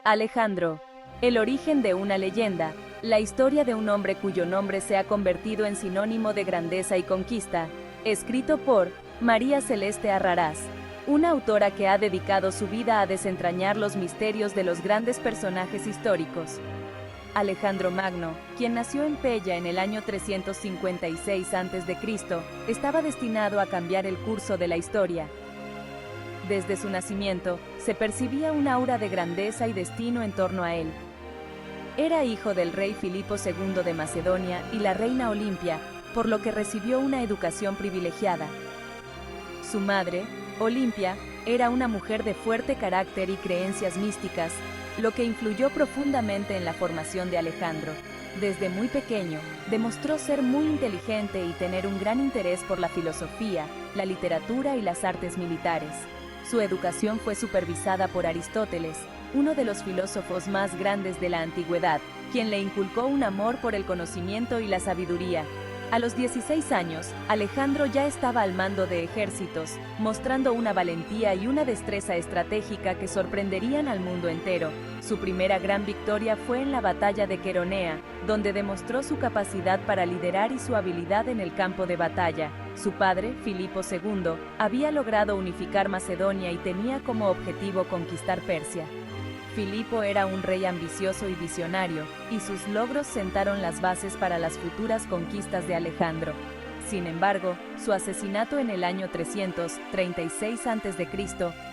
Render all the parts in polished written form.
Alejandro. El origen de una leyenda, la historia de un hombre cuyo nombre se ha convertido en sinónimo de grandeza y conquista, escrito por María Celeste Arrarás, una autora que ha dedicado su vida a desentrañar los misterios de los grandes personajes históricos. Alejandro Magno, quien nació en Pella en el año 356 a.C., estaba destinado a cambiar el curso de la historia. Desde su nacimiento, se percibía un aura de grandeza y destino en torno a él. Era hijo del rey Filipo II de Macedonia y la reina Olimpia, por lo que recibió una educación privilegiada. Su madre, Olimpia, era una mujer de fuerte carácter y creencias místicas, lo que influyó profundamente en la formación de Alejandro. Desde muy pequeño, demostró ser muy inteligente y tener un gran interés por la filosofía, la literatura y las artes militares. Su educación fue supervisada por Aristóteles, uno de los filósofos más grandes de la antigüedad, quien le inculcó un amor por el conocimiento y la sabiduría. A los 16 años, Alejandro ya estaba al mando de ejércitos, mostrando una valentía y una destreza estratégica que sorprenderían al mundo entero. Su primera gran victoria fue en la batalla de Queronea, donde demostró su capacidad para liderar y su habilidad en el campo de batalla. Su padre, Filipo II, había logrado unificar Macedonia y tenía como objetivo conquistar Persia. Filipo era un rey ambicioso y visionario, y sus logros sentaron las bases para las futuras conquistas de Alejandro. Sin embargo, su asesinato en el año 336 a.C.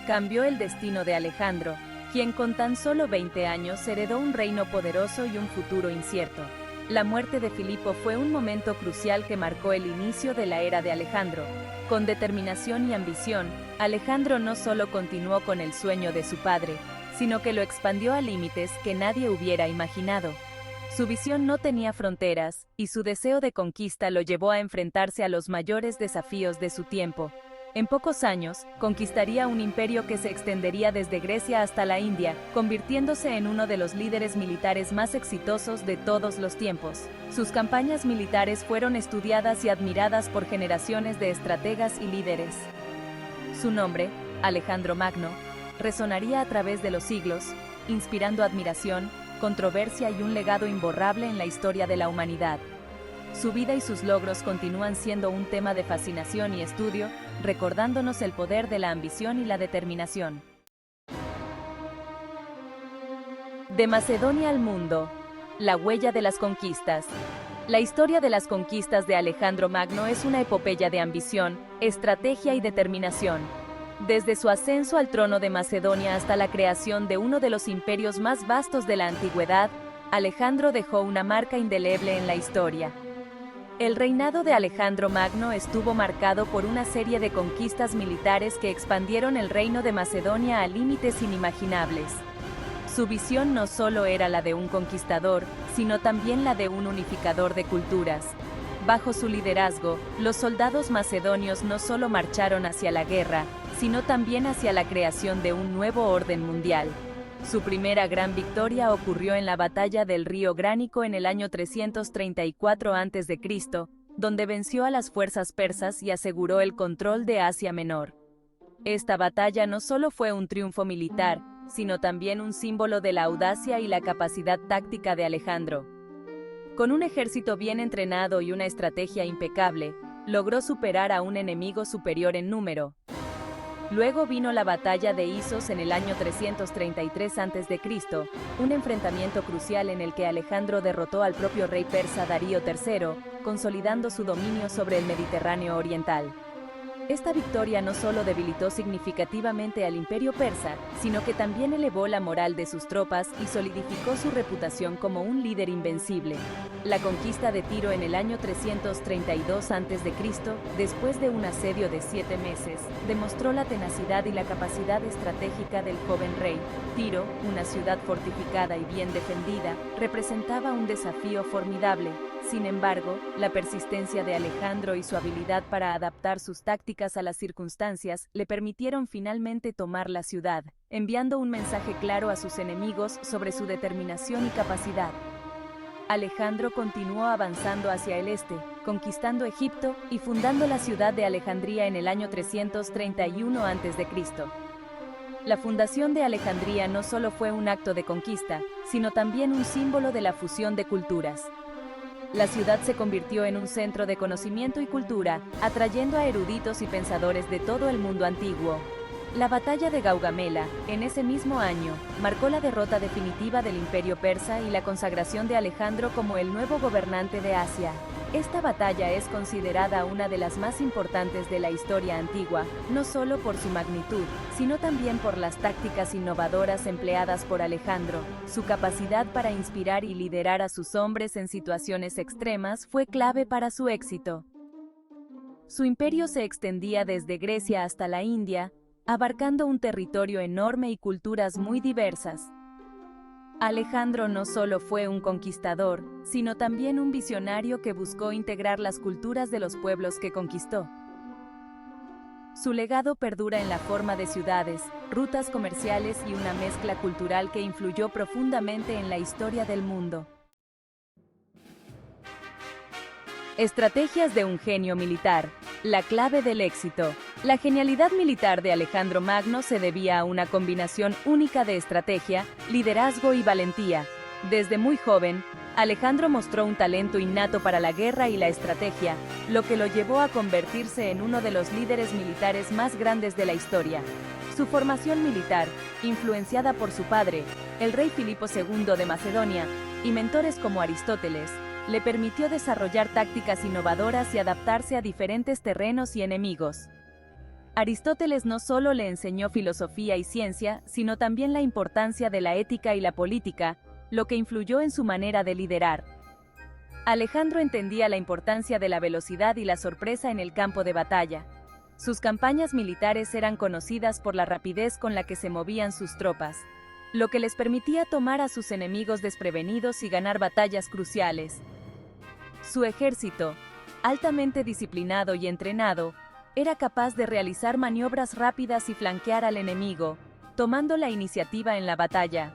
cambió el destino de Alejandro, quien con tan solo 20 años heredó un reino poderoso y un futuro incierto. La muerte de Filipo fue un momento crucial que marcó el inicio de la era de Alejandro. Con determinación y ambición, Alejandro no solo continuó con el sueño de su padre, sino que lo expandió a límites que nadie hubiera imaginado. Su visión no tenía fronteras, y su deseo de conquista lo llevó a enfrentarse a los mayores desafíos de su tiempo. En pocos años, conquistaría un imperio que se extendería desde Grecia hasta la India, convirtiéndose en uno de los líderes militares más exitosos de todos los tiempos. Sus campañas militares fueron estudiadas y admiradas por generaciones de estrategas y líderes. Su nombre, Alejandro Magno, resonaría a través de los siglos, inspirando admiración, controversia y un legado imborrable en la historia de la humanidad. Su vida y sus logros continúan siendo un tema de fascinación y estudio, recordándonos el poder de la ambición y la determinación. De Macedonia al mundo. La huella de las conquistas. La historia de las conquistas de Alejandro Magno es una epopeya de ambición, estrategia y determinación. Desde su ascenso al trono de Macedonia hasta la creación de uno de los imperios más vastos de la antigüedad, Alejandro dejó una marca indeleble en la historia. El reinado de Alejandro Magno estuvo marcado por una serie de conquistas militares que expandieron el reino de Macedonia a límites inimaginables. Su visión no solo era la de un conquistador, sino también la de un unificador de culturas. Bajo su liderazgo, los soldados macedonios no solo marcharon hacia la guerra, sino también hacia la creación de un nuevo orden mundial. Su primera gran victoria ocurrió en la batalla del río Gránico en el año 334 a.C., donde venció a las fuerzas persas y aseguró el control de Asia Menor. Esta batalla no solo fue un triunfo militar, sino también un símbolo de la audacia y la capacidad táctica de Alejandro. Con un ejército bien entrenado y una estrategia impecable, logró superar a un enemigo superior en número. Luego vino la batalla de Isos en el año 333 a.C., un enfrentamiento crucial en el que Alejandro derrotó al propio rey persa Darío III, consolidando su dominio sobre el Mediterráneo oriental. Esta victoria no solo debilitó significativamente al imperio persa, sino que también elevó la moral de sus tropas y solidificó su reputación como un líder invencible. La conquista de Tiro en el año 332 a.C., después de un asedio de 7 meses, demostró la tenacidad y la capacidad estratégica del joven rey. Tiro, una ciudad fortificada y bien defendida, representaba un desafío formidable. Sin embargo, la persistencia de Alejandro y su habilidad para adaptar sus tácticas a las circunstancias le permitieron finalmente tomar la ciudad, enviando un mensaje claro a sus enemigos sobre su determinación y capacidad. Alejandro continuó avanzando hacia el este, conquistando Egipto y fundando la ciudad de Alejandría en el año 331 a.C. La fundación de Alejandría no solo fue un acto de conquista, sino también un símbolo de la fusión de culturas. La ciudad se convirtió en un centro de conocimiento y cultura, atrayendo a eruditos y pensadores de todo el mundo antiguo. La batalla de Gaugamela, en ese mismo año, marcó la derrota definitiva del Imperio Persa y la consagración de Alejandro como el nuevo gobernante de Asia. Esta batalla es considerada una de las más importantes de la historia antigua, no solo por su magnitud, sino también por las tácticas innovadoras empleadas por Alejandro. Su capacidad para inspirar y liderar a sus hombres en situaciones extremas fue clave para su éxito. Su imperio se extendía desde Grecia hasta la India, abarcando un territorio enorme y culturas muy diversas. Alejandro no solo fue un conquistador, sino también un visionario que buscó integrar las culturas de los pueblos que conquistó. Su legado perdura en la forma de ciudades, rutas comerciales y una mezcla cultural que influyó profundamente en la historia del mundo. Estrategias de un genio militar. La clave del éxito. La genialidad militar de Alejandro Magno se debía a una combinación única de estrategia, liderazgo y valentía. Desde muy joven, Alejandro mostró un talento innato para la guerra y la estrategia, lo que lo llevó a convertirse en uno de los líderes militares más grandes de la historia. Su formación militar, influenciada por su padre, el rey Filipo II de Macedonia, y mentores como Aristóteles, le permitió desarrollar tácticas innovadoras y adaptarse a diferentes terrenos y enemigos. Aristóteles no solo le enseñó filosofía y ciencia, sino también la importancia de la ética y la política, lo que influyó en su manera de liderar. Alejandro entendía la importancia de la velocidad y la sorpresa en el campo de batalla. Sus campañas militares eran conocidas por la rapidez con la que se movían sus tropas, lo que les permitía tomar a sus enemigos desprevenidos y ganar batallas cruciales. Su ejército, altamente disciplinado y entrenado, era capaz de realizar maniobras rápidas y flanquear al enemigo, tomando la iniciativa en la batalla.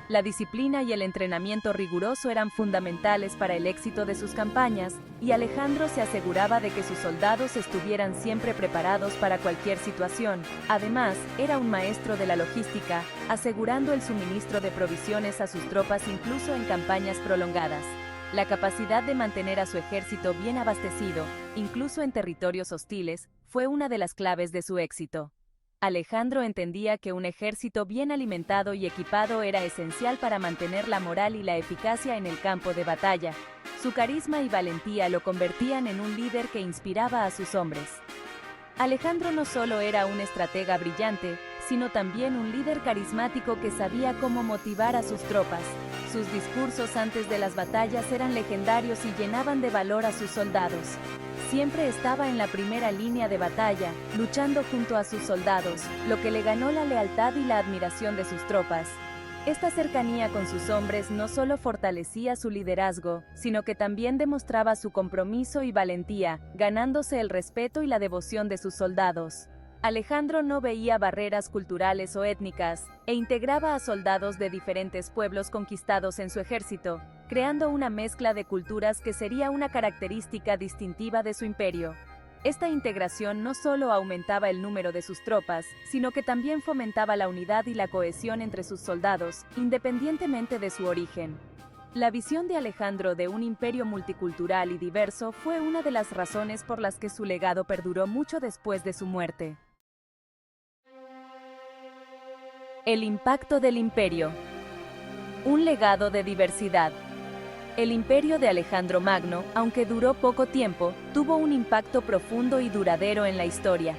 La disciplina y el entrenamiento riguroso eran fundamentales para el éxito de sus campañas, y Alejandro se aseguraba de que sus soldados estuvieran siempre preparados para cualquier situación. Además, era un maestro de la logística, asegurando el suministro de provisiones a sus tropas incluso en campañas prolongadas. La capacidad de mantener a su ejército bien abastecido, incluso en territorios hostiles, fue una de las claves de su éxito. Alejandro entendía que un ejército bien alimentado y equipado era esencial para mantener la moral y la eficacia en el campo de batalla. Su carisma y valentía lo convertían en un líder que inspiraba a sus hombres. Alejandro no solo era un estratega brillante, sino también un líder carismático que sabía cómo motivar a sus tropas. Sus discursos antes de las batallas eran legendarios y llenaban de valor a sus soldados. Siempre estaba en la primera línea de batalla, luchando junto a sus soldados, lo que le ganó la lealtad y la admiración de sus tropas. Esta cercanía con sus hombres no solo fortalecía su liderazgo, sino que también demostraba su compromiso y valentía, ganándose el respeto y la devoción de sus soldados. Alejandro no veía barreras culturales o étnicas, e integraba a soldados de diferentes pueblos conquistados en su ejército, creando una mezcla de culturas que sería una característica distintiva de su imperio. Esta integración no solo aumentaba el número de sus tropas, sino que también fomentaba la unidad y la cohesión entre sus soldados, independientemente de su origen. La visión de Alejandro de un imperio multicultural y diverso fue una de las razones por las que su legado perduró mucho después de su muerte. El impacto del imperio. Un legado de diversidad. El imperio de Alejandro Magno, aunque duró poco tiempo, tuvo un impacto profundo y duradero en la historia.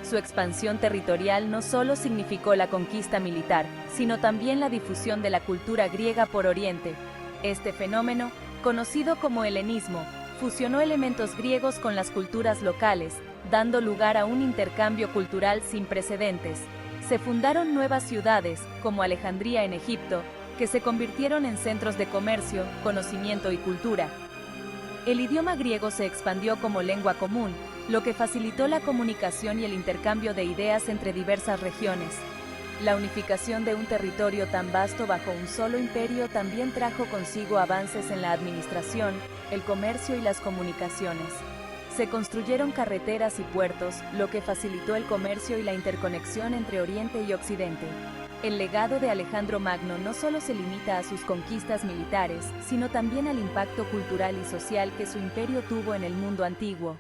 Su expansión territorial no solo significó la conquista militar, sino también la difusión de la cultura griega por Oriente. Este fenómeno, conocido como helenismo, fusionó elementos griegos con las culturas locales, dando lugar a un intercambio cultural sin precedentes. Se fundaron nuevas ciudades, como Alejandría en Egipto, que se convirtieron en centros de comercio, conocimiento y cultura. El idioma griego se expandió como lengua común, lo que facilitó la comunicación y el intercambio de ideas entre diversas regiones. La unificación de un territorio tan vasto bajo un solo imperio también trajo consigo avances en la administración, el comercio y las comunicaciones. Se construyeron carreteras y puertos, lo que facilitó el comercio y la interconexión entre Oriente y Occidente. El legado de Alejandro Magno no solo se limita a sus conquistas militares, sino también al impacto cultural y social que su imperio tuvo en el mundo antiguo.